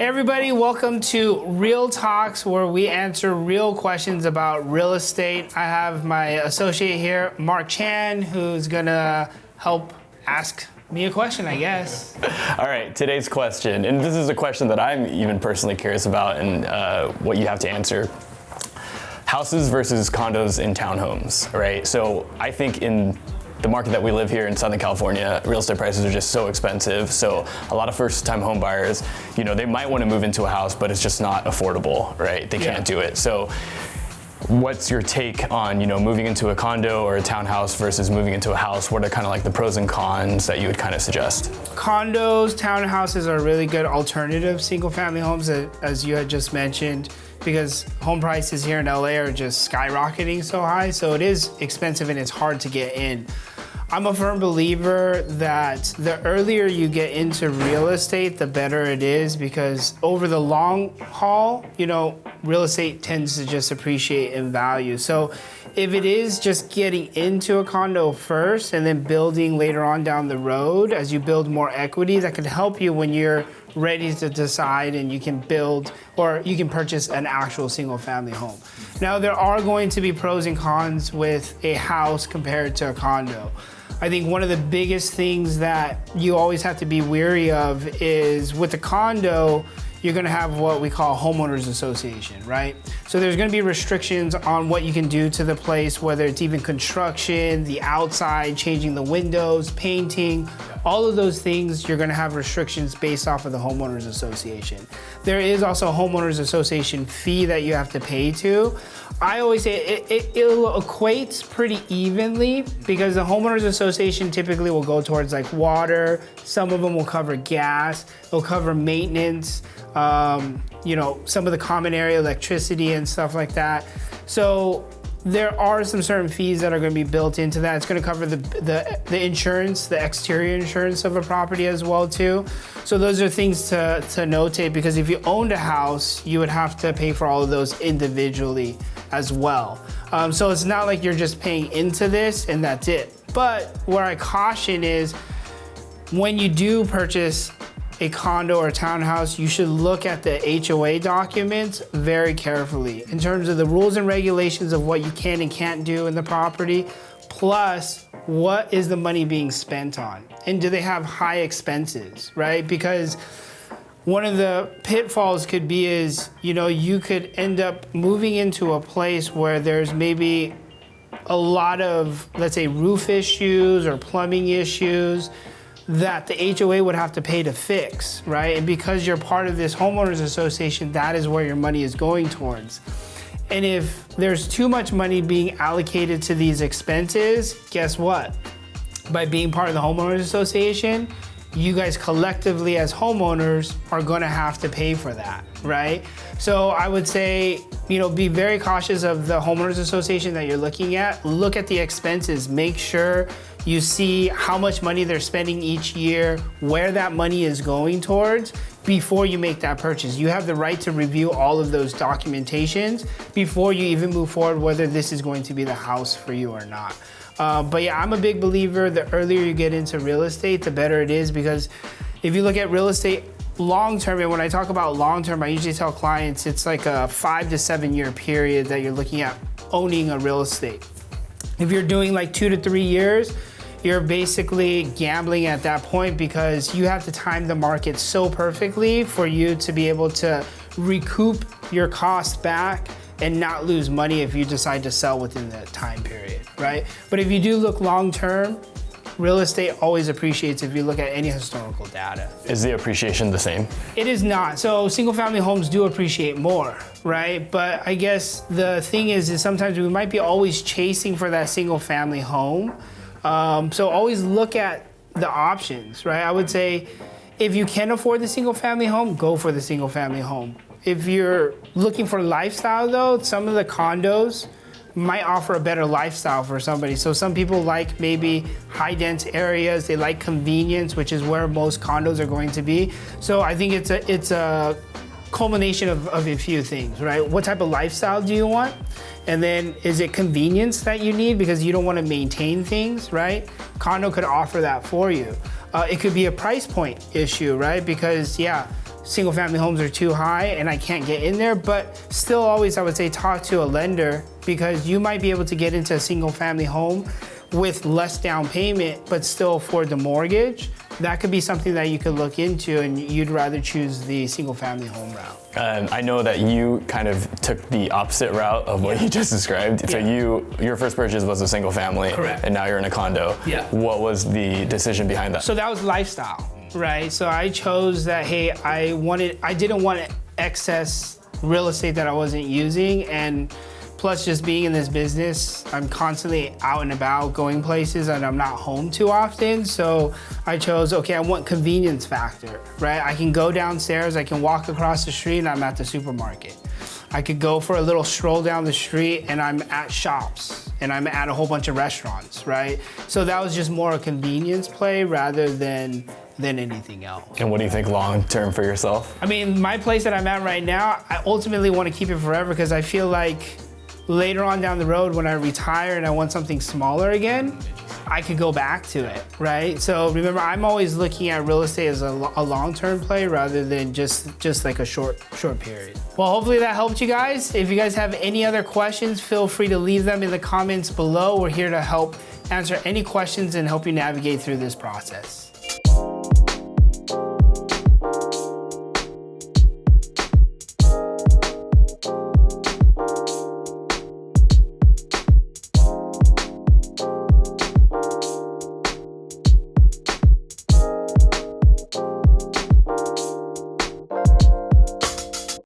Hey everybody, welcome to Real Talks, where we answer real questions about real estate. I have my associate here, Mark Chan, who's gonna help ask me a question, I guess. All right, today's question, and this is a question that I'm even personally curious about and what you have to answer. Houses versus condos and townhomes, right? So I think in the market that we live here in Southern California, real estate prices are just so expensive. So a lot of first-time home buyers, you know, they might want to move into a house, but it's just not affordable, right? They can't do it. So what's your take on, you know, moving into a condo or a townhouse versus moving into a house? What are kind of like the pros and cons that you would kind of suggest? Condos, townhouses are really good alternative single-family homes, as you had just mentioned, because home prices here in LA are just skyrocketing so high. So it is expensive and it's hard to get in. I'm a firm believer that the earlier you get into real estate, the better it is, because over the long haul, you know, real estate tends to just appreciate in value. So if it is just getting into a condo first and then building later on down the road, as you build more equity, that can help you when you're ready to decide and you can build or you can purchase an actual single family home. Now, there are going to be pros and cons with a house compared to a condo. I think one of the biggest things that you always have to be wary of is with a condo, you're gonna have what we call Homeowners Association, right? So there's gonna be restrictions on what you can do to the place, whether it's even construction, the outside, changing the windows, painting, all of those things, you're gonna have restrictions based off of the Homeowners Association. There is also a Homeowners Association fee that you have to pay to. I always say it equates pretty evenly because the Homeowners Association typically will go towards like water, some of them will cover gas, they'll cover maintenance, you know, some of the common area electricity and stuff like that. So there are some certain fees that are going to be built into that. It's going to cover the insurance, the exterior insurance of a property as well too. So those are things to notate, because if you owned a house, you would have to pay for all of those individually as well. So it's not like you're just paying into this and that's it. But what I caution is when you do purchase a condo or a townhouse, you should look at the HOA documents very carefully in terms of the rules and regulations of what you can and can't do in the property, plus what is the money being spent on? And do they have high expenses, right? Because one of the pitfalls could be is, you know, you could end up moving into a place where there's maybe a lot of, let's say, roof issues or plumbing issues that the HOA would have to pay to fix, right? And because you're part of this homeowners association, that is where your money is going towards. And if there's too much money being allocated to these expenses, guess what? By being part of the homeowners association, you guys collectively as homeowners are gonna have to pay for that, right? So I would say, you know, be very cautious of the homeowners association that you're looking at. Look at the expenses, make sure you see how much money they're spending each year, where that money is going towards before you make that purchase. You have the right to review all of those documentations before you even move forward, whether this is going to be the house for you or not. But yeah, I'm a big believer the earlier you get into real estate, the better it is, because if you look at real estate long-term, and when I talk about long-term, I usually tell clients it's like a 5 to 7 year period that you're looking at owning a real estate. If you're doing like 2 to 3 years, you're basically gambling at that point, because you have to time the market so perfectly for you to be able to recoup your cost back and not lose money if you decide to sell within that time period, right? But if you do look long-term, real estate always appreciates if you look at any historical data. Is the appreciation the same? It is not. So single-family homes do appreciate more, right? But I guess the thing is sometimes we might be always chasing for that single-family home. So always look at the options, right? I would say if you can afford the single-family home, go for the single-family home. If you're looking for lifestyle though, some of the condos might offer a better lifestyle for somebody. So some people like maybe high dense areas, they like convenience, which is where most condos are going to be. So I think it's a culmination of a few things, right? What type of lifestyle do you want? And then is it convenience that you need because you don't want to maintain things, right? Condo could offer that for you. It could be a price point issue, right? Because yeah, single family homes are too high and I can't get in there, but still always I would say talk to a lender, because you might be able to get into a single family home with less down payment but still afford the mortgage. That could be something that you could look into, and you'd rather choose the single family home route. I know that you kind of took the opposite route of what you just described. So your first purchase was a single family. Correct. And now you're in a condo. Yeah. What was the decision behind that? So that was lifestyle, right? So I chose that, hey, I didn't want excess real estate that I wasn't using, and plus just being in this business, I'm constantly out and about going places and I'm not home too often. So I chose, okay, I want convenience factor, right? I can go downstairs, I can walk across the street and I'm at the supermarket. I could go for a little stroll down the street and I'm at shops and I'm at a whole bunch of restaurants, right? So that was just more a convenience play rather than anything else. And what do you think long term for yourself? I mean, my place that I'm at right now, I ultimately want to keep it forever, because I feel like later on down the road when I retire and I want something smaller again, I could go back to it, right? So remember, I'm always looking at real estate as a long-term play rather than just like a short period. Well, hopefully that helped you guys. If you guys have any other questions, feel free to leave them in the comments below. We're here to help answer any questions and help you navigate through this process.